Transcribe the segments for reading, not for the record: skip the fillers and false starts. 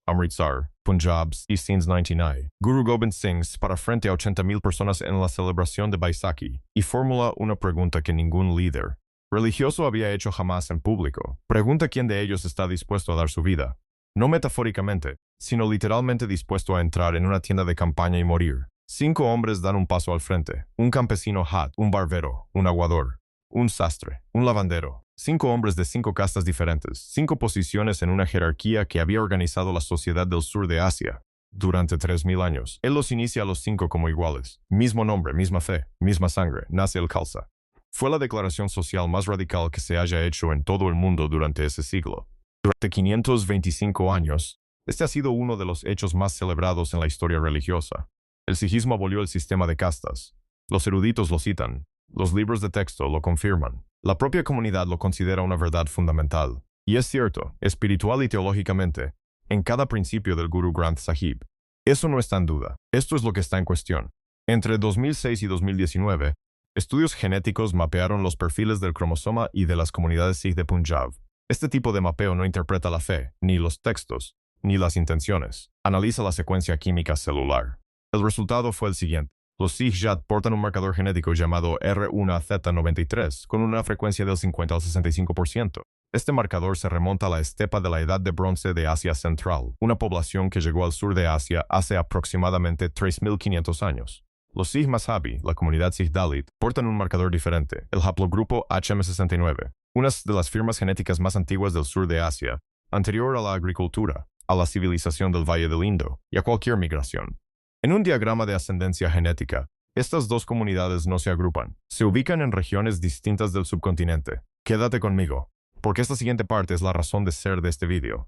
Amritsar, Punjab, y since 99. Guru Gobind Singh para frente a 80,000 personas en la celebración de Baisakhi y formula una pregunta que ningún líder religioso había hecho jamás en público. Pregunta quién de ellos está dispuesto a dar su vida, no metafóricamente, sino literalmente dispuesto a entrar en una tienda de campaña y morir. 5 hombres dan un paso al frente: un campesino hat, un barbero, un aguador, un sastre, un lavandero. 5 hombres de 5 castas diferentes, 5 posiciones en una jerarquía que había organizado la sociedad del sur de Asia durante 3,000 años. Él los inicia a los 5 como iguales. Mismo nombre, misma fe, misma sangre, nace el Khalsa. Fue la declaración social más radical que se haya hecho en todo el mundo durante ese siglo. Durante 525 años, este ha sido uno de los hechos más celebrados en la historia religiosa. El sijismo abolió el sistema de castas. Los eruditos lo citan. Los libros de texto lo confirman. La propia comunidad lo considera una verdad fundamental. Y es cierto, espiritual y teológicamente, en cada principio del Guru Granth Sahib. Eso no está en duda. Esto es lo que está en cuestión. Entre 2006 y 2019, estudios genéticos mapearon los perfiles del cromosoma y de las comunidades Sikh de Punjab. Este tipo de mapeo no interpreta la fe, ni los textos, ni las intenciones. Analiza la secuencia química celular. El resultado fue el siguiente. Los Sikh Jat portan un marcador genético llamado R1Z93 con una frecuencia del 50 al 65%. Este marcador se remonta a la estepa de la Edad de Bronce de Asia Central, una población que llegó al sur de Asia hace aproximadamente 3,500 años. Los Sikh Mazhabi, la comunidad Sikh Dalit, portan un marcador diferente, el haplogrupo HM69, una de las firmas genéticas más antiguas del sur de Asia, anterior a la agricultura, a la civilización del Valle del Indo y a cualquier migración. En un diagrama de ascendencia genética, estas dos comunidades no se agrupan, se ubican en regiones distintas del subcontinente. Quédate conmigo, porque esta siguiente parte es la razón de ser de este vídeo.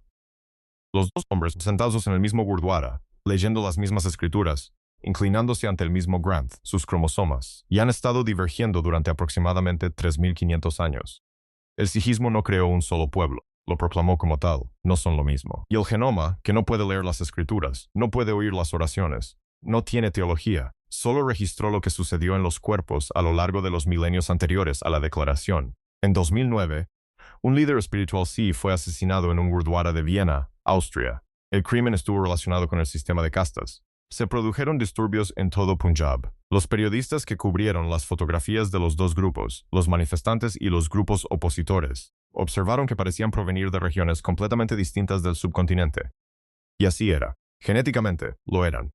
Los dos hombres sentados en el mismo gurdwara, leyendo las mismas escrituras, inclinándose ante el mismo Granth, sus cromosomas, y han estado divergiendo durante aproximadamente 3,500 años. El sijismo no creó un solo pueblo, lo proclamó como tal, no son lo mismo. Y el genoma, que no puede leer las escrituras, no puede oír las oraciones, no tiene teología, solo registró lo que sucedió en los cuerpos a lo largo de los milenios anteriores a la declaración. En 2009, un líder espiritual Sikh fue asesinado en un gurdwara de Viena, Austria. El crimen estuvo relacionado con el sistema de castas. Se produjeron disturbios en todo Punjab. Los periodistas que cubrieron las fotografías de los dos grupos, los manifestantes y los grupos opositores, observaron que parecían provenir de regiones completamente distintas del subcontinente. Y así era. Genéticamente, lo eran.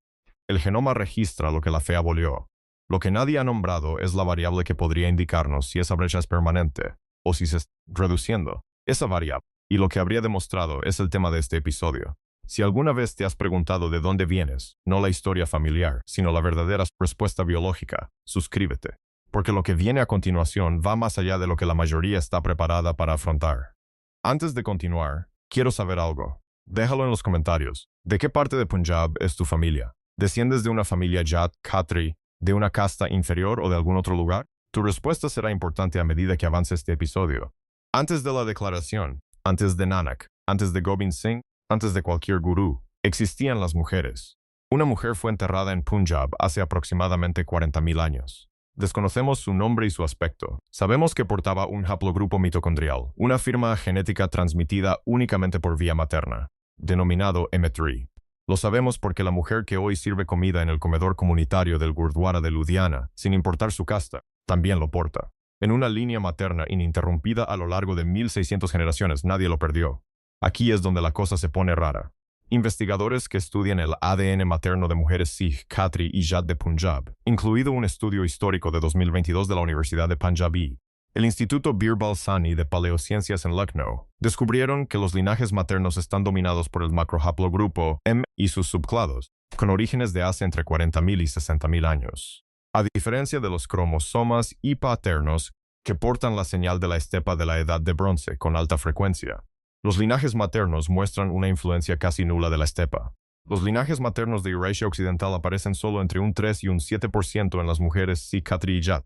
El genoma registra lo que la fe abolió. Lo que nadie ha nombrado es la variable que podría indicarnos si esa brecha es permanente o si se está reduciendo. Esa variable, y lo que habría demostrado, es el tema de este episodio. Si alguna vez te has preguntado de dónde vienes, no la historia familiar, sino la verdadera respuesta biológica, suscríbete, porque lo que viene a continuación va más allá de lo que la mayoría está preparada para afrontar. Antes de continuar, quiero saber algo. Déjalo en los comentarios. ¿De qué parte de Punjab es tu familia? ¿Desciendes de una familia Jat, Khatri, de una casta inferior o de algún otro lugar? Tu respuesta será importante a medida que avance este episodio. Antes de la declaración, antes de Nanak, antes de Gobind Singh, antes de cualquier gurú, existían las mujeres. Una mujer fue enterrada en Punjab hace aproximadamente 40,000 años. Desconocemos su nombre y su aspecto. Sabemos que portaba un haplogrupo mitocondrial, una firma genética transmitida únicamente por vía materna, denominado M3. Lo sabemos porque la mujer que hoy sirve comida en el comedor comunitario del Gurdwara de Ludhiana, sin importar su casta, también lo porta. En una línea materna ininterrumpida a lo largo de 1,600 generaciones, nadie lo perdió. Aquí es donde la cosa se pone rara. Investigadores que estudian el ADN materno de mujeres Sikh, Khatri y Jat de Punjab, incluido un estudio histórico de 2022 de la Universidad de Punjabi, el Instituto Birbal Sahni de Paleociencias en Lucknow, descubrieron que los linajes maternos están dominados por el macrohaplogrupo M y sus subclados, con orígenes de hace entre 40,000 y 60,000 años. A diferencia de los cromosomas y paternos que portan la señal de la estepa de la Edad de Bronce con alta frecuencia, los linajes maternos muestran una influencia casi nula de la estepa. Los linajes maternos de Eurasia Occidental aparecen solo entre un 3 y un 7% en las mujeres Sikh, Khatri y Jat.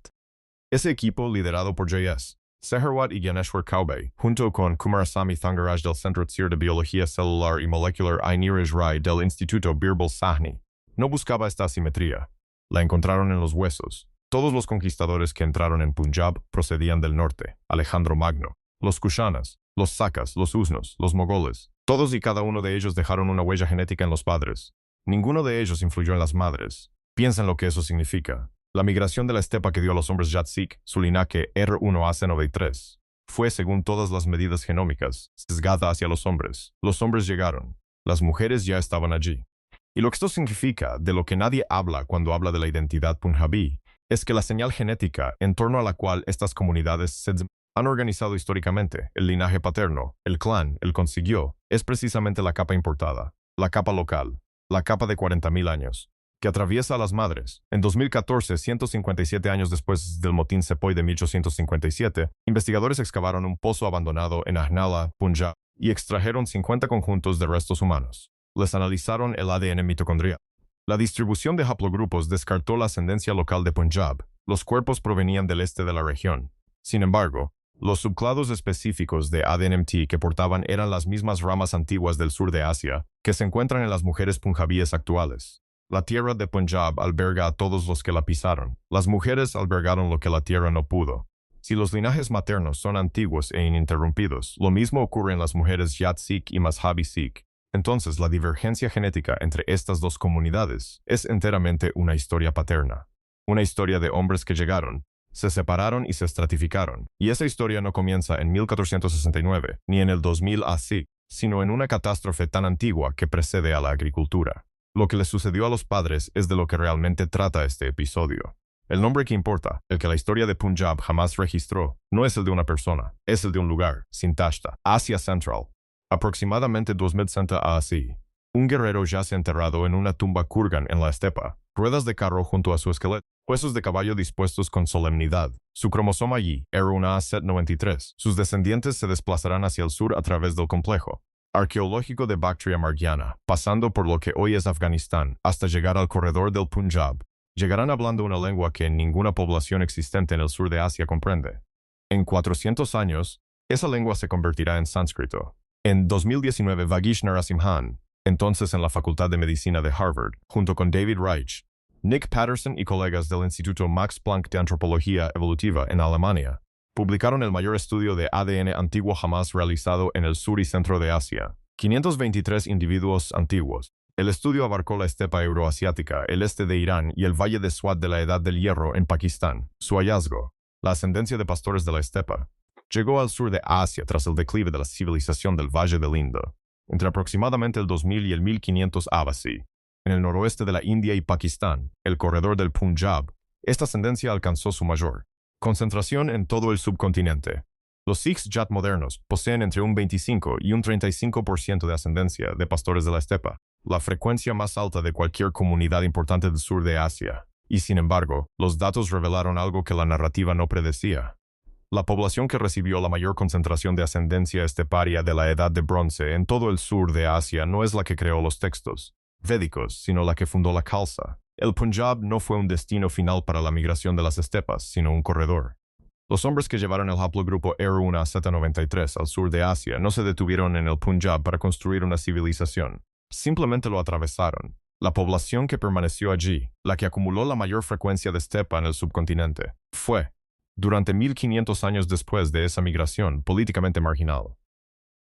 Ese equipo, liderado por J.S. Seherwat y Gyaneshwar Kaube, junto con Kumarasamy Thangaraj del Centro Tsir de Biología Celular y Molecular y Neeraj Rai del Instituto Birbal Sahni, no buscaba esta asimetría. La encontraron en los huesos. Todos los conquistadores que entraron en Punjab procedían del norte. Alejandro Magno, los kushanas, los sakas, los usnos, los mogoles. Todos y cada uno de ellos dejaron una huella genética en los padres. Ninguno de ellos influyó en las madres. Piensa en lo que eso significa. La migración de la estepa que dio a los hombres Yatsik, su linaje R1AC93, fue, según todas las medidas genómicas, sesgada hacia los hombres. Los hombres llegaron. Las mujeres ya estaban allí. Y lo que esto significa, de lo que nadie habla cuando habla de la identidad punjabí, es que la señal genética en torno a la cual estas comunidades se han organizado históricamente, el linaje paterno, el clan, el consiguió, es precisamente la capa importada, la capa local, la capa de 40.000 años, que atraviesa a las madres. En 2014, 157 años después del motín Sepoy de 1857, investigadores excavaron un pozo abandonado en Ajnala, Punjab, y extrajeron 50 conjuntos de restos humanos. Les analizaron el ADN mitocondrial. La distribución de haplogrupos descartó la ascendencia local de Punjab. Los cuerpos provenían del este de la región. Sin embargo, los subclados específicos de ADNMT que portaban eran las mismas ramas antiguas del sur de Asia que se encuentran en las mujeres punjabíes actuales. La tierra de Punjab alberga a todos los que la pisaron. Las mujeres albergaron lo que la tierra no pudo. Si los linajes maternos son antiguos e ininterrumpidos, lo mismo ocurre en las mujeres Yat Sikh y Mazhabi Sikh. Entonces, la divergencia genética entre estas dos comunidades es enteramente una historia paterna. Una historia de hombres que llegaron, se separaron y se estratificaron. Y esa historia no comienza en 1469, ni en el 2000 así, sino en una catástrofe tan antigua que precede a la agricultura. Lo que les sucedió a los padres es de lo que realmente trata este episodio. El nombre que importa, el que la historia de Punjab jamás registró, no es el de una persona, es el de un lugar, Sintashta, Asia Central. Aproximadamente 2060 ASI. Un guerrero yace enterrado en una tumba kurgan en la estepa, ruedas de carro junto a su esqueleto, huesos de caballo dispuestos con solemnidad. Su cromosoma Y, R1A-Set93. Sus descendientes se desplazarán hacia el sur a través del complejo arqueológico de Bactria Margiana, pasando por lo que hoy es Afganistán, hasta llegar al corredor del Punjab. Llegarán hablando una lengua que ninguna población existente en el sur de Asia comprende. En 400 años, esa lengua se convertirá en sánscrito. En 2019, Vagish Narasimhan, entonces en la Facultad de Medicina de Harvard, junto con David Reich, Nick Patterson y colegas del Instituto Max Planck de Antropología Evolutiva en Alemania, publicaron el mayor estudio de ADN antiguo jamás realizado en el sur y centro de Asia. 523 individuos antiguos. El estudio abarcó la estepa euroasiática, el este de Irán y el valle de Swat de la Edad del Hierro en Pakistán. Su hallazgo, la ascendencia de pastores de la estepa, llegó al sur de Asia tras el declive de la civilización del Valle del Indo, entre aproximadamente el 2000 y el 1500 Abasi. En el noroeste de la India y Pakistán, el corredor del Punjab, esta ascendencia alcanzó su mayor concentración en todo el subcontinente. Los Sikhs Jat modernos poseen entre un 25 y un 35% de ascendencia de pastores de la estepa, la frecuencia más alta de cualquier comunidad importante del sur de Asia. Y sin embargo, los datos revelaron algo que la narrativa no predecía. La población que recibió la mayor concentración de ascendencia esteparia de la Edad de Bronce en todo el sur de Asia no es la que creó los textos védicos, sino la que fundó la Khalsa. El Punjab no fue un destino final para la migración de las estepas, sino un corredor. Los hombres que llevaron el haplogrupo R1Z93 al sur de Asia no se detuvieron en el Punjab para construir una civilización. Simplemente lo atravesaron. La población que permaneció allí, la que acumuló la mayor frecuencia de estepa en el subcontinente, fue, durante 1500 años después de esa migración, políticamente marginal.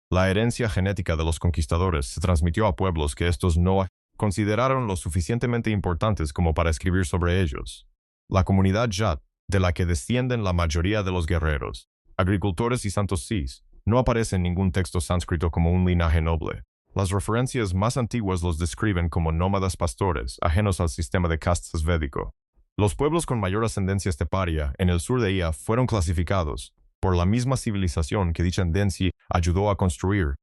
La herencia genética de los conquistadores se transmitió a pueblos que estos no consideraron lo suficientemente importantes como para escribir sobre ellos. La comunidad Jat, de la que descienden la mayoría de los guerreros, agricultores y santos Sis, no aparece en ningún texto sánscrito como un linaje noble. Las referencias más antiguas los describen como nómadas pastores, ajenos al sistema de castas védico. Los pueblos con mayor ascendencia esteparia en el sur de Ia fueron clasificados por la misma civilización que dicha ascendencia ayudó a construir,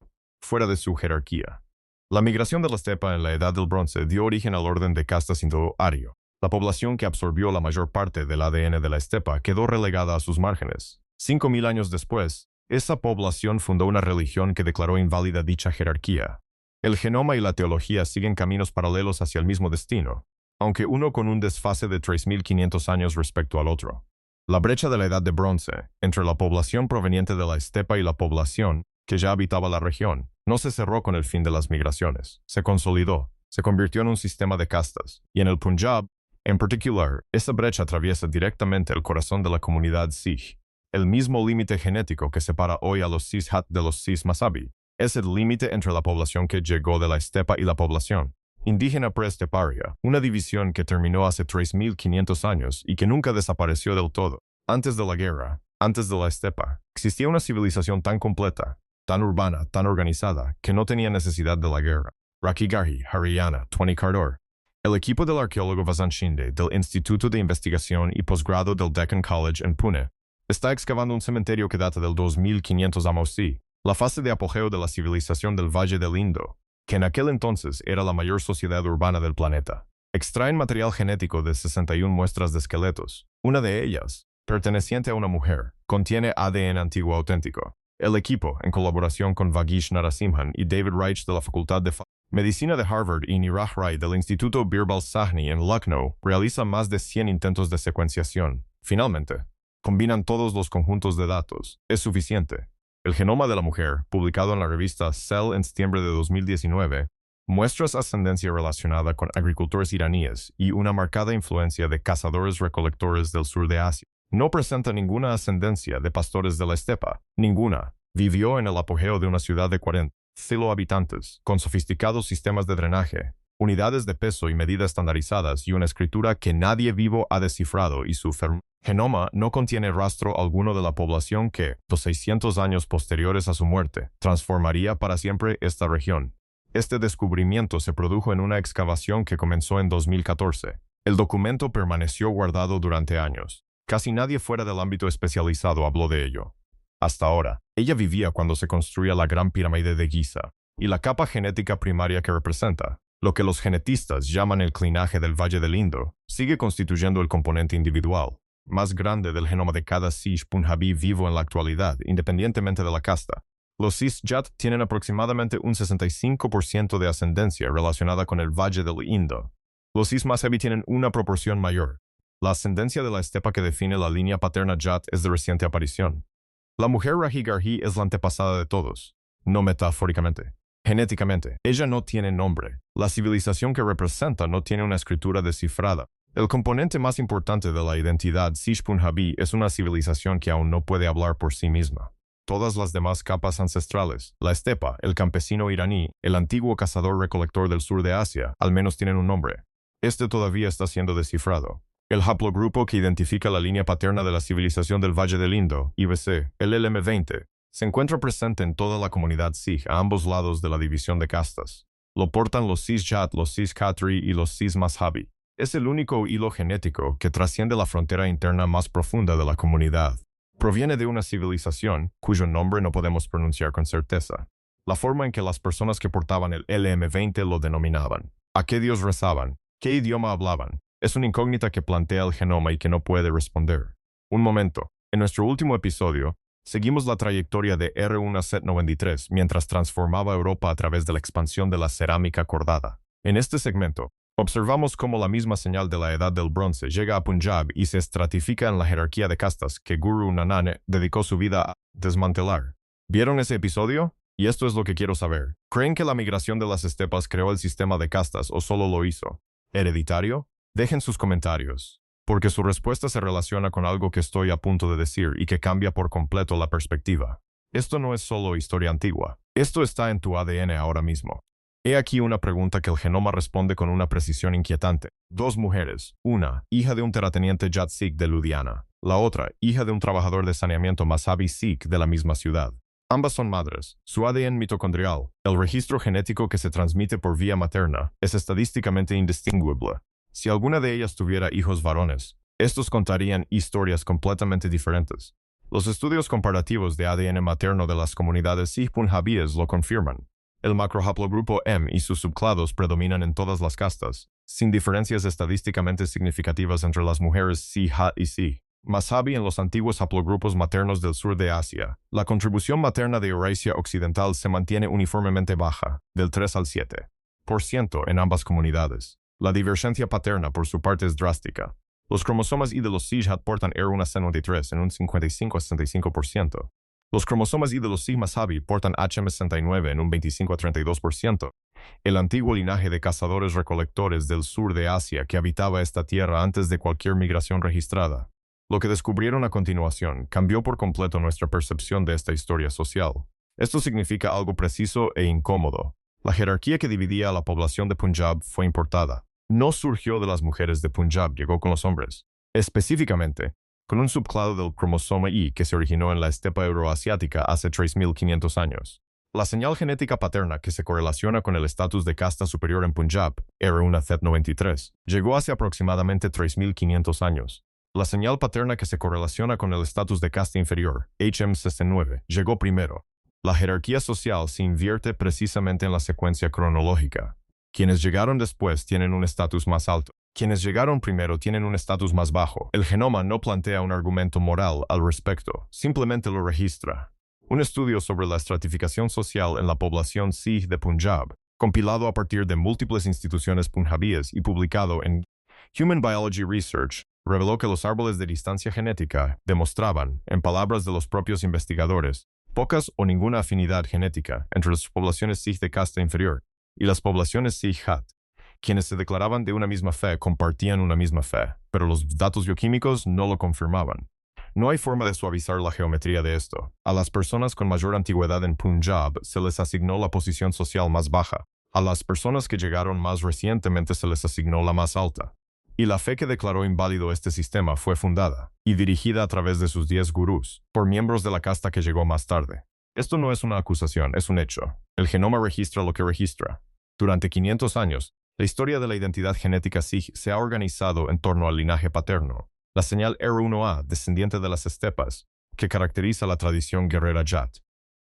fuera de su jerarquía. La migración de la estepa en la Edad del Bronce dio origen al orden de castas indo-ario. La población que absorbió la mayor parte del ADN de la estepa quedó relegada a sus márgenes. 5000 años después, esa población fundó una religión que declaró inválida dicha jerarquía. El genoma y la teología siguen caminos paralelos hacia el mismo destino, aunque uno con un desfase de 3500 años respecto al otro. La brecha de la Edad de Bronce, entre la población proveniente de la estepa y la población que ya habitaba la región, no se cerró con el fin de las migraciones. Se consolidó, se convirtió en un sistema de castas, y en el Punjab, en particular, esa brecha atraviesa directamente el corazón de la comunidad Sikh. El mismo límite genético que separa hoy a los Sishat de los Cis-Masabi es el límite entre la población que llegó de la estepa y la población indígena preesteparia, una división que terminó hace 3.500 años y que nunca desapareció del todo. Antes de la guerra, antes de la estepa, existía una civilización tan completa, tan urbana, tan organizada, que no tenía necesidad de la guerra. Rakigarhi, Haryana, 20 Cardor. El equipo del arqueólogo Vasan Shinde del Instituto de Investigación y Posgrado del Deccan College en Pune está excavando un cementerio que data del 2500 a.C., la fase de apogeo de la civilización del Valle del Indo, que en aquel entonces era la mayor sociedad urbana del planeta. Extraen material genético de 61 muestras de esqueletos. Una de ellas, perteneciente a una mujer, contiene ADN antiguo auténtico. El equipo, en colaboración con Vagish Narasimhan y David Reich de la Facultad de Medicina de Harvard y Niraj Rai del Instituto Birbal Sahni en Lucknow, realiza más de 100 intentos de secuenciación. Finalmente, combinan todos los conjuntos de datos. Es suficiente. El genoma de la mujer, publicado en la revista Cell en septiembre de 2019, muestra su ascendencia relacionada con agricultores iraníes y una marcada influencia de cazadores-recolectores del sur de Asia. No presenta ninguna ascendencia de pastores de la estepa, ninguna. Vivió en el apogeo de una ciudad de 40 habitantes, con sofisticados sistemas de drenaje, unidades de peso y medida estandarizadas y una escritura que nadie vivo ha descifrado y su genoma no contiene rastro alguno de la población que, los 600 años posteriores a su muerte, transformaría para siempre esta región. Este descubrimiento se produjo en una excavación que comenzó en 2014. El documento permaneció guardado durante años. Casi nadie fuera del ámbito especializado habló de ello. Hasta ahora, ella vivía cuando se construía la Gran Pirámide de Giza, y la capa genética primaria que representa, lo que los genetistas llaman el clinaje del Valle del Indo, sigue constituyendo el componente individual más grande del genoma de cada Sish Punjabi vivo en la actualidad, independientemente de la casta. Los Cis-Jat tienen aproximadamente un 65% de ascendencia relacionada con el Valle del Indo. Los Cis-Masabi tienen una proporción mayor. La ascendencia de la estepa que define la línea paterna Jat es de reciente aparición. La mujer Rahigarhi es la antepasada de todos, no metafóricamente. Genéticamente, ella no tiene nombre. La civilización que representa no tiene una escritura descifrada. El componente más importante de la identidad Sish Punjabi es una civilización que aún no puede hablar por sí misma. Todas las demás capas ancestrales, la estepa, el campesino iraní, el antiguo cazador-recolector del sur de Asia, al menos tienen un nombre. Este todavía está siendo descifrado. El haplogrupo que identifica la línea paterna de la civilización del Valle del Indo, IBC, el LM20, se encuentra presente en toda la comunidad Sikh a ambos lados de la división de castas. Lo portan los Cis-Jat, los Cis-Khatri y los Cis-Mazhabi. Es el único hilo genético que trasciende la frontera interna más profunda de la comunidad. Proviene de una civilización cuyo nombre no podemos pronunciar con certeza. La forma en que las personas que portaban el LM20 lo denominaban. ¿A qué dios rezaban? ¿Qué idioma hablaban? Es una incógnita que plantea el genoma y que no puede responder. Un momento. En nuestro último episodio, seguimos la trayectoria de R1Z93 mientras transformaba Europa a través de la expansión de la cerámica cordada. En este segmento, observamos cómo la misma señal de la Edad del Bronce llega a Punjab y se estratifica en la jerarquía de castas que Guru Nanak dedicó su vida a desmantelar. ¿Vieron ese episodio? Y esto es lo que quiero saber. ¿Creen que la migración de las estepas creó el sistema de castas o solo lo hizo hereditario? Dejen sus comentarios, porque su respuesta se relaciona con algo que estoy a punto de decir y que cambia por completo la perspectiva. Esto no es solo historia antigua. Esto está en tu ADN ahora mismo. He aquí una pregunta que el genoma responde con una precisión inquietante. Dos mujeres, una, hija de un terrateniente Jat Sikh de Ludhiana, la otra, hija de un trabajador de saneamiento Mazhabi Sikh de la misma ciudad. Ambas son madres. Su ADN mitocondrial, el registro genético que se transmite por vía materna, es estadísticamente indistinguible. Si alguna de ellas tuviera hijos varones, estos contarían historias completamente diferentes. Los estudios comparativos de ADN materno de las comunidades Sikh punjabíes lo confirman. El macrohaplogrupo M y sus subclados predominan en todas las castas, sin diferencias estadísticamente significativas entre las mujeres Sikh y Sikh. Mazhabi en los antiguos haplogrupos maternos del sur de Asia. La contribución materna de Eurasia Occidental se mantiene uniformemente baja, del 3 al 7% en ambas comunidades. La divergencia paterna, por su parte, es drástica. Los cromosomas Y de los Cis-Jat portan R1C93 en un 55 a 65%. Los cromosomas Y de los Sikh-Mazhabi portan HM69 en un 25 a 32%. El antiguo linaje de cazadores-recolectores del sur de Asia que habitaba esta tierra antes de cualquier migración registrada. Lo que descubrieron a continuación cambió por completo nuestra percepción de esta historia social. Esto significa algo preciso e incómodo. La jerarquía que dividía a la población de Punjab fue importada. No surgió de las mujeres de Punjab, llegó con los hombres. Específicamente, con un subclado del cromosoma Y que se originó en la estepa euroasiática hace 3.500 años. La señal genética paterna que se correlaciona con el estatus de casta superior en Punjab, R1Z93, llegó hace aproximadamente 3.500 años. La señal paterna que se correlaciona con el estatus de casta inferior, HM69, llegó primero. La jerarquía social se invierte precisamente en la secuencia cronológica. Quienes llegaron después tienen un estatus más alto. Quienes llegaron primero tienen un estatus más bajo. El genoma no plantea un argumento moral al respecto, simplemente lo registra. Un estudio sobre la estratificación social en la población Sikh de Punjab, compilado a partir de múltiples instituciones punjabíes y publicado en Human Biology Research, reveló que los árboles de distancia genética demostraban, en palabras de los propios investigadores, pocas o ninguna afinidad genética entre las poblaciones Sikh de casta inferior y las poblaciones Sikh Hat. Quienes se declaraban de una misma fe compartían una misma fe, pero los datos bioquímicos no lo confirmaban. No hay forma de suavizar la geometría de esto. A las personas con mayor antigüedad en Punjab se les asignó la posición social más baja. A las personas que llegaron más recientemente se les asignó la más alta. Y la fe que declaró inválido este sistema fue fundada y dirigida a través de sus 10 gurús por miembros de la casta que llegó más tarde. Esto no es una acusación, es un hecho. El genoma registra lo que registra. Durante 500 años, la historia de la identidad genética Sikh se ha organizado en torno al linaje paterno, la señal R1A, descendiente de las estepas, que caracteriza la tradición guerrera Jat.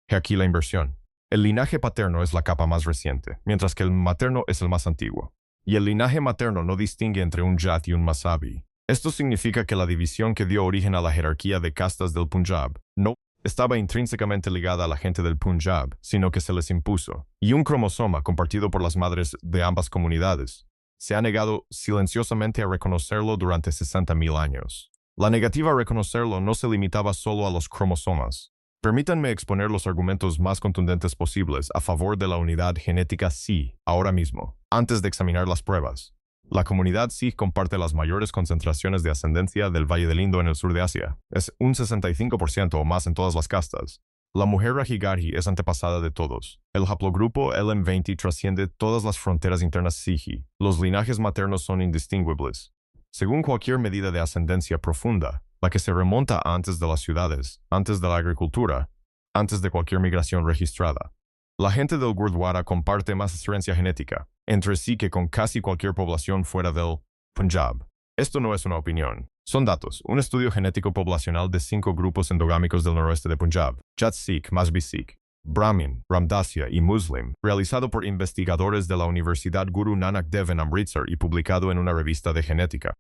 He aquí la inversión. El linaje paterno es la capa más reciente, mientras que el materno es el más antiguo. Y el linaje materno no distingue entre un Jat y un Mazhabi. Esto significa que la división que dio origen a la jerarquía de castas del Punjab no estaba intrínsecamente ligada a la gente del Punjab, sino que se les impuso. Y un cromosoma compartido por las madres de ambas comunidades se ha negado silenciosamente a reconocerlo durante 60.000 años. La negativa a reconocerlo no se limitaba solo a los cromosomas. Permítanme exponer los argumentos más contundentes posibles a favor de la unidad genética Sikh ahora mismo, antes de examinar las pruebas. La comunidad Sikh comparte las mayores concentraciones de ascendencia del Valle del Indo en el sur de Asia. Es un 65% o más en todas las castas. La mujer Rajigarhi es antepasada de todos. El haplogrupo LM20 trasciende todas las fronteras internas Sikhi. Los linajes maternos son indistinguibles. Según cualquier medida de ascendencia profunda, la que se remonta a antes de las ciudades, antes de la agricultura, antes de cualquier migración registrada. La gente del Gurdwara comparte más herencia genética entre sí que con casi cualquier población fuera del Punjab. Esto no es una opinión. Son datos. Un estudio genético poblacional de 5 grupos endogámicos del noroeste de Punjab, Jat Sikh, Mazhabi Sikh, Brahmin, Ramdasya y Muslim, realizado por investigadores de la Universidad Guru Nanak Dev en Amritsar y publicado en una revista de genética.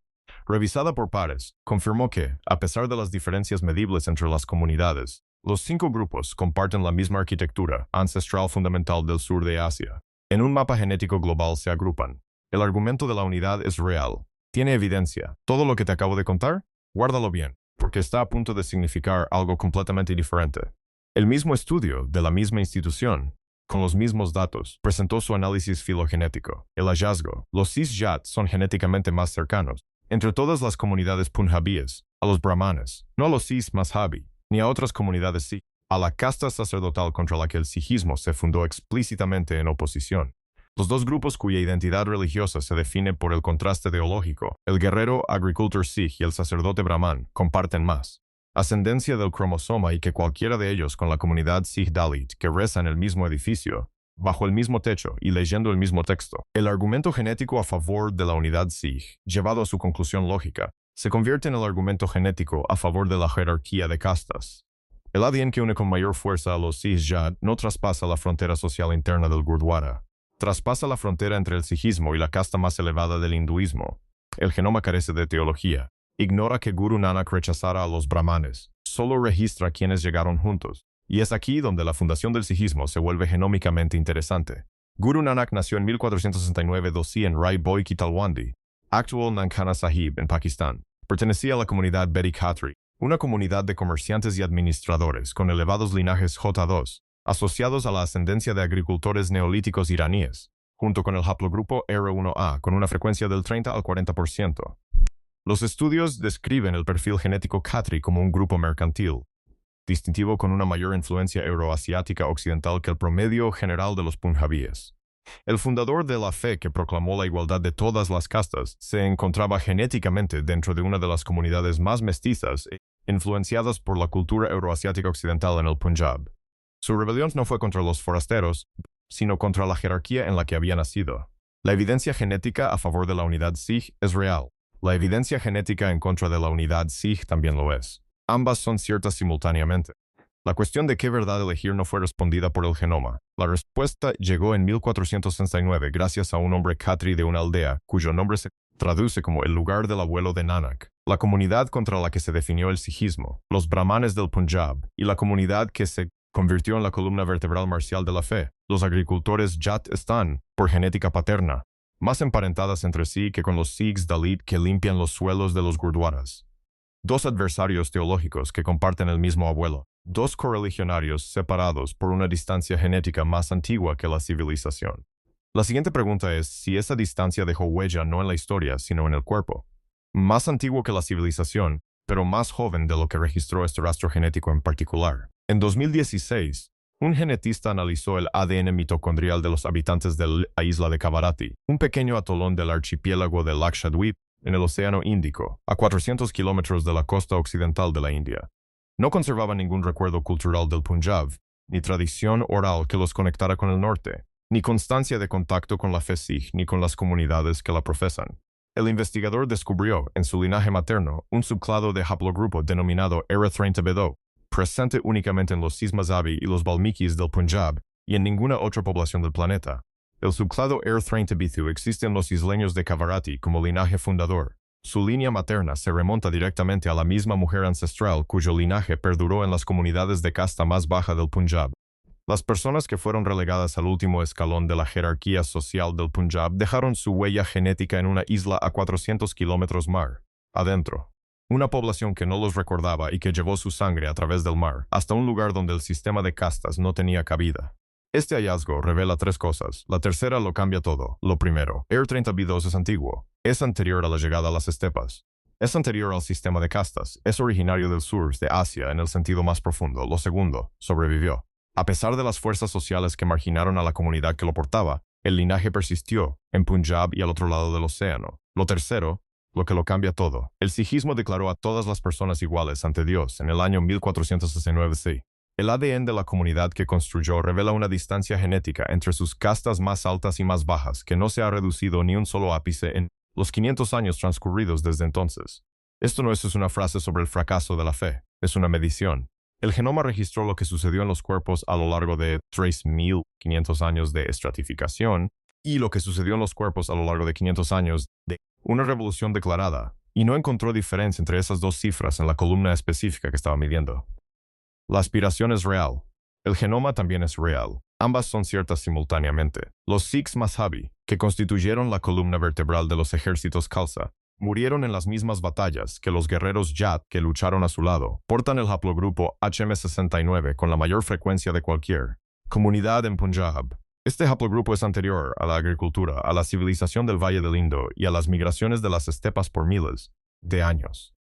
Revisada por pares, confirmó que, a pesar de las diferencias medibles entre las comunidades, los 5 grupos comparten la misma arquitectura ancestral fundamental del sur de Asia. En un mapa genético global se agrupan. El argumento de la unidad es real. Tiene evidencia. ¿Todo lo que te acabo de contar? Guárdalo bien, porque está a punto de significar algo completamente diferente. El mismo estudio, de la misma institución, con los mismos datos, presentó su análisis filogenético. El hallazgo: los Cis-Jat son genéticamente más cercanos, entre todas las comunidades punjabíes, a los brahmanes, no a los Cis-Mazhabi, ni a otras comunidades Sikh, a la casta sacerdotal contra la que el sijismo se fundó explícitamente en oposición. Los dos grupos cuya identidad religiosa se define por el contraste ideológico, el guerrero agricultor Sikh y el sacerdote brahman, comparten más ascendencia del cromosoma y que cualquiera de ellos con la comunidad Sikh Dalit que reza en el mismo edificio, bajo el mismo techo y leyendo el mismo texto. El argumento genético a favor de la unidad Sikh, llevado a su conclusión lógica, se convierte en el argumento genético a favor de la jerarquía de castas. El ADN que une con mayor fuerza a los Cis-Jat no traspasa la frontera social interna del Gurdwara. Traspasa la frontera entre el sijismo y la casta más elevada del hinduismo. El genoma carece de teología. Ignora que Guru Nanak rechazara a los brahmanes. Solo registra quienes llegaron juntos. Y es aquí donde la fundación del sijismo se vuelve genómicamente interesante. Guru Nanak nació en 1469 Dosi en Rai Boi Ki Talwandi, actual Nankana Sahib, en Pakistán. Pertenecía a la comunidad Bedi Khatri, una comunidad de comerciantes y administradores con elevados linajes J2, asociados a la ascendencia de agricultores neolíticos iraníes, junto con el haplogrupo R1A con una frecuencia del 30 al 40%. Los estudios describen el perfil genético Khatri como un grupo mercantil, distintivo con una mayor influencia euroasiática occidental que el promedio general de los punjabíes. El fundador de la fe que proclamó la igualdad de todas las castas se encontraba genéticamente dentro de una de las comunidades más mestizas e influenciadas por la cultura euroasiática occidental en el Punjab. Su rebelión no fue contra los forasteros, sino contra la jerarquía en la que había nacido. La evidencia genética a favor de la unidad Sikh es real. La evidencia genética en contra de la unidad Sikh también lo es. Ambas son ciertas simultáneamente. La cuestión de qué verdad elegir no fue respondida por el genoma. La respuesta llegó en 1469 gracias a un hombre Khatri de una aldea, cuyo nombre se traduce como el lugar del abuelo de Nanak, la comunidad contra la que se definió el sijismo, los brahmanes del Punjab, y la comunidad que se convirtió en la columna vertebral marcial de la fe, los agricultores Jat están, por genética paterna, más emparentadas entre sí que con los Sikhs Dalit que limpian los suelos de los gurdwaras. Dos adversarios teológicos que comparten el mismo abuelo, dos correligionarios separados por una distancia genética más antigua que la civilización. La siguiente pregunta es si esa distancia dejó huella no en la historia, sino en el cuerpo. Más antiguo que la civilización, pero más joven de lo que registró este rastro genético en particular. En 2016, un genetista analizó el ADN mitocondrial de los habitantes de la isla de Kavaratti, un pequeño atolón del archipiélago de Lakshadweep, en el Océano Índico, a 400 kilómetros de la costa occidental de la India. No conservaba ningún recuerdo cultural del Punjab, ni tradición oral que los conectara con el norte, ni constancia de contacto con la fe Sikh ni con las comunidades que la profesan. El investigador descubrió, en su linaje materno, un subclado de haplogrupo denominado Erythraintebedo, presente únicamente en los Sismazabi y los Valmikis del Punjab y en ninguna otra población del planeta. El subclado Erythraintebithu existe en los isleños de Kavaratti como linaje fundador. Su línea materna se remonta directamente a la misma mujer ancestral cuyo linaje perduró en las comunidades de casta más baja del Punjab. Las personas que fueron relegadas al último escalón de la jerarquía social del Punjab dejaron su huella genética en una isla a 400 kilómetros mar adentro. Una población que no los recordaba y que llevó su sangre a través del mar hasta un lugar donde el sistema de castas no tenía cabida. Este hallazgo revela tres cosas. La tercera lo cambia todo. Lo primero, Erythraintebedo es antiguo. Es anterior a la llegada a las estepas. Es anterior al sistema de castas. Es originario del sur de Asia en el sentido más profundo. Lo segundo, sobrevivió. A pesar de las fuerzas sociales que marginaron a la comunidad que lo portaba, el linaje persistió en Punjab y al otro lado del océano. Lo tercero, lo que lo cambia todo. El sijismo declaró a todas las personas iguales ante Dios en el año 1469 C. El ADN de la comunidad que construyó revela una distancia genética entre sus castas más altas y más bajas que no se ha reducido ni un solo ápice en los 500 años transcurridos desde entonces. Esto no es una frase sobre el fracaso de la fe, es una medición. El genoma registró lo que sucedió en los cuerpos a lo largo de 3.500 años de estratificación y lo que sucedió en los cuerpos a lo largo de 500 años de una revolución declarada, y no encontró diferencia entre esas dos cifras en la columna específica que estaba midiendo. La aspiración es real. El genoma también es real. Ambas son ciertas simultáneamente. Los Sikhs Mazhabi, que constituyeron la columna vertebral de los ejércitos Khalsa, murieron en las mismas batallas que los guerreros Jat que lucharon a su lado. Portan el haplogrupo HM69 con la mayor frecuencia de cualquier comunidad en Punjab. Este haplogrupo es anterior a la agricultura, a la civilización del Valle del Indo y a las migraciones de las estepas por miles de años.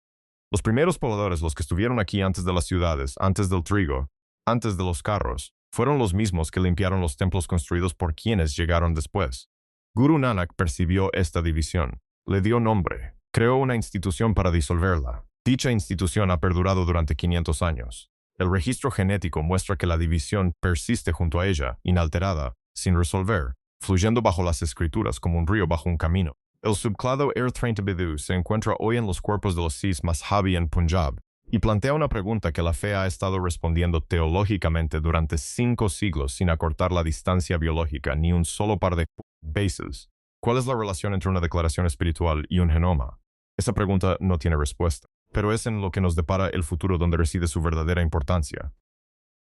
Los primeros pobladores, los que estuvieron aquí antes de las ciudades, antes del trigo, antes de los carros, fueron los mismos que limpiaron los templos construidos por quienes llegaron después. Guru Nanak percibió esta división, le dio nombre, creó una institución para disolverla. Dicha institución ha perdurado durante 500 años. El registro genético muestra que la división persiste junto a ella, inalterada, sin resolver, fluyendo bajo las escrituras como un río bajo un camino. El subclado Erythraintebedo se encuentra hoy en los cuerpos de los Sikhs Mazhabi en Punjab y plantea una pregunta que la fe ha estado respondiendo teológicamente durante 5 siglos sin acortar la distancia biológica ni un solo par de bases. ¿Cuál es la relación entre una declaración espiritual y un genoma? Esa pregunta no tiene respuesta, pero es en lo que nos depara el futuro donde reside su verdadera importancia.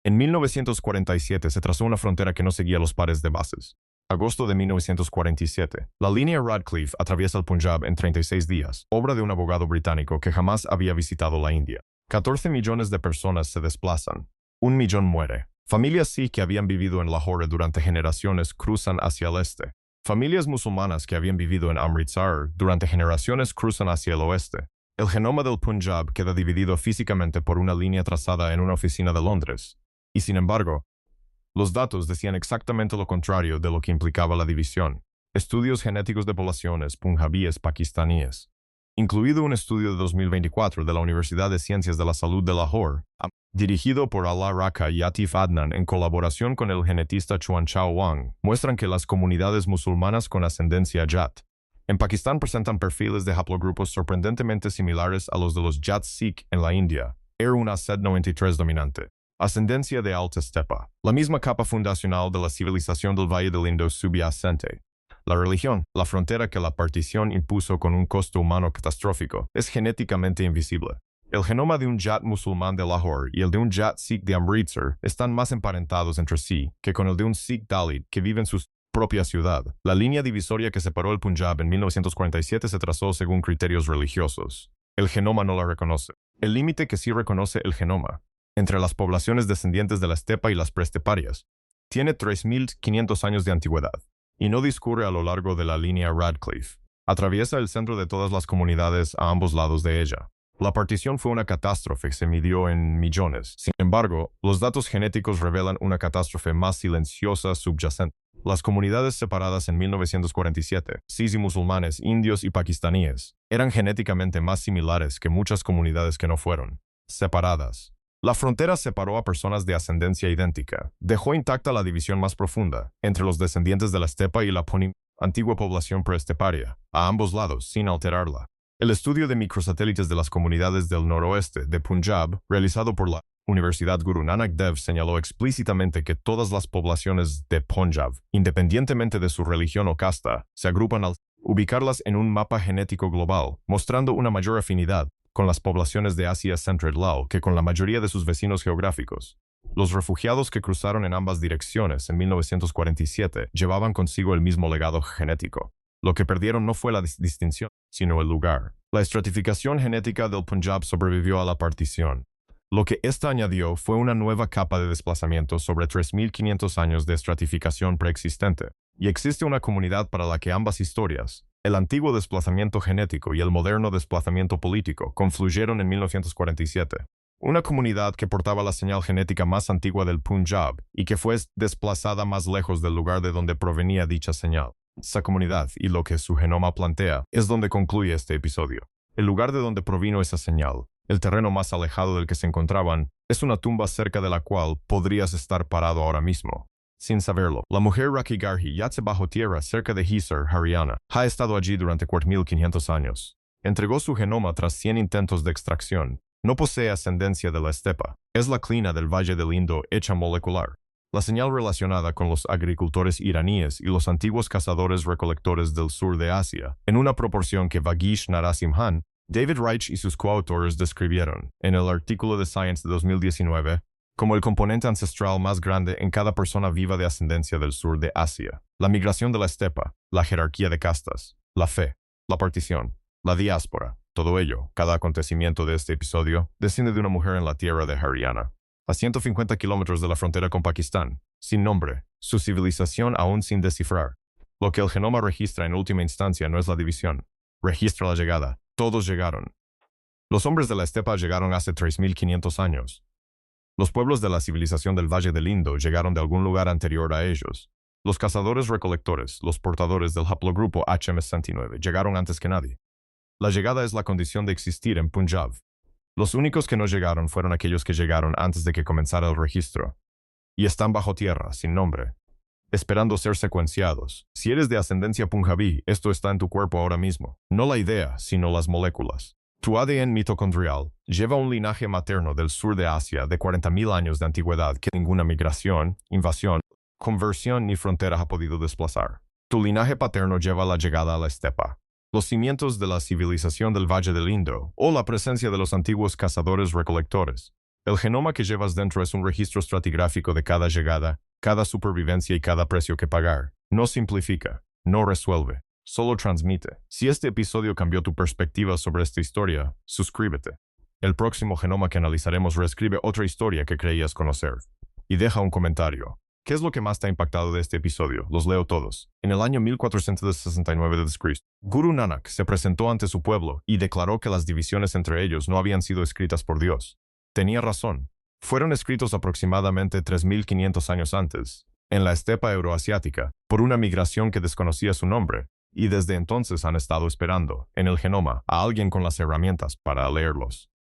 En 1947 se trazó una frontera que no seguía los pares de bases. Agosto de 1947. La línea Radcliffe atraviesa el Punjab en 36 días, obra de un abogado británico que jamás había visitado la India. 14 millones de personas se desplazan. 1 millón muere. Familias Sikh que habían vivido en Lahore durante generaciones cruzan hacia el este. Familias musulmanas que habían vivido en Amritsar durante generaciones cruzan hacia el oeste. El genoma del Punjab queda dividido físicamente por una línea trazada en una oficina de Londres. Y sin embargo, los datos decían exactamente lo contrario de lo que implicaba la división. Estudios genéticos de poblaciones punjabíes pakistaníes, incluido un estudio de 2024 de la Universidad de Ciencias de la Salud de Lahore, dirigido por Allah Raka y Atif Adnan en colaboración con el genetista Chuan Chao Wang, muestran que las comunidades musulmanas con ascendencia Jat en Pakistán presentan perfiles de haplogrupos sorprendentemente similares a los de los Jat Sikh en la India, R1 Z93 dominante. Ascendencia de Alta Stepa, la misma capa fundacional de la civilización del Valle del Indo subyacente. La religión, la frontera que la partición impuso con un costo humano catastrófico, es genéticamente invisible. El genoma de un Jat musulmán de Lahore y el de un Jat Sikh de Amritsar están más emparentados entre sí que con el de un Sikh Dalit que vive en su propia ciudad. La línea divisoria que separó el Punjab en 1947 se trazó según criterios religiosos. El genoma no la reconoce. El límite que sí reconoce el genoma, entre las poblaciones descendientes de la estepa y las preesteparias, tiene 3.500 años de antigüedad, y no discurre a lo largo de la línea Radcliffe. Atraviesa el centro de todas las comunidades a ambos lados de ella. La partición fue una catástrofe, se midió en millones. Sin embargo, los datos genéticos revelan una catástrofe más silenciosa subyacente. Las comunidades separadas en 1947, Sikhs y musulmanes, indios y pakistaníes, eran genéticamente más similares que muchas comunidades que no fueron separadas. La frontera separó a personas de ascendencia idéntica. Dejó intacta la división más profunda entre los descendientes de la estepa y la antigua población preesteparia, a ambos lados, sin alterarla. El estudio de microsatélites de las comunidades del noroeste de Punjab, realizado por la Universidad Guru Nanak Dev, señaló explícitamente que todas las poblaciones de Punjab, independientemente de su religión o casta, se agrupan al ubicarlas en un mapa genético global, mostrando una mayor afinidad con las poblaciones de Asia Central que con la mayoría de sus vecinos geográficos. Los refugiados que cruzaron en ambas direcciones en 1947 llevaban consigo el mismo legado genético. Lo que perdieron no fue la distinción, sino el lugar. La estratificación genética del Punjab sobrevivió a la partición. Lo que ésta añadió fue una nueva capa de desplazamiento sobre 3.500 años de estratificación preexistente. Y existe una comunidad para la que ambas historias, el antiguo desplazamiento genético y el moderno desplazamiento político, confluyeron en 1947. Una comunidad que portaba la señal genética más antigua del Punjab y que fue desplazada más lejos del lugar de donde provenía dicha señal. Esa comunidad y lo que su genoma plantea es donde concluye este episodio. El lugar de donde provino esa señal, el terreno más alejado del que se encontraban, es una tumba cerca de la cual podrías estar parado ahora mismo. Sin saberlo, la mujer Rakhi Garhi yace bajo tierra cerca de Hisar, Haryana. Ha estado allí durante 4.500 años. Entregó su genoma tras 100 intentos de extracción. No posee ascendencia de la estepa. Es la clina del Valle del Indo hecha molecular. La señal relacionada con los agricultores iraníes y los antiguos cazadores-recolectores del sur de Asia, en una proporción que Vagish Narasimhan, David Reich y sus coautores describieron, en el artículo de Science de 2019, como el componente ancestral más grande en cada persona viva de ascendencia del sur de Asia. La migración de la estepa, la jerarquía de castas, la fe, la partición, la diáspora, todo ello, cada acontecimiento de este episodio, desciende de una mujer en la tierra de Haryana, a 150 kilómetros de la frontera con Pakistán, sin nombre, su civilización aún sin descifrar. Lo que el genoma registra en última instancia no es la división, registra la llegada. Todos llegaron. Los hombres de la estepa llegaron hace 3.500 años. Los pueblos de la civilización del Valle del Indo llegaron de algún lugar anterior a ellos. Los cazadores-recolectores, los portadores del haplogrupo HM69, llegaron antes que nadie. La llegada es la condición de existir en Punjab. Los únicos que no llegaron fueron aquellos que llegaron antes de que comenzara el registro. Y están bajo tierra, sin nombre, esperando ser secuenciados. Si eres de ascendencia punjabí, esto está en tu cuerpo ahora mismo. No la idea, sino las moléculas. Tu ADN mitocondrial lleva un linaje materno del sur de Asia de 40.000 años de antigüedad que ninguna migración, invasión, conversión ni frontera ha podido desplazar. Tu linaje paterno lleva la llegada a la estepa. Los cimientos de la civilización del Valle del Indo, o la presencia de los antiguos cazadores-recolectores. El genoma que llevas dentro es un registro estratigráfico de cada llegada, cada supervivencia y cada precio que pagar. No simplifica, no resuelve, solo transmite. Si este episodio cambió tu perspectiva sobre esta historia, suscríbete. El próximo genoma que analizaremos reescribe otra historia que creías conocer. Y deja un comentario. ¿Qué es lo que más te ha impactado de este episodio? Los leo todos. En el año 1469 d.C., Guru Nanak se presentó ante su pueblo y declaró que las divisiones entre ellos no habían sido escritas por Dios. Tenía razón. Fueron escritos aproximadamente 3.500 años antes, en la estepa euroasiática, por una migración que desconocía su nombre, y desde entonces han estado esperando, en el genoma, a alguien con las herramientas para leerlos.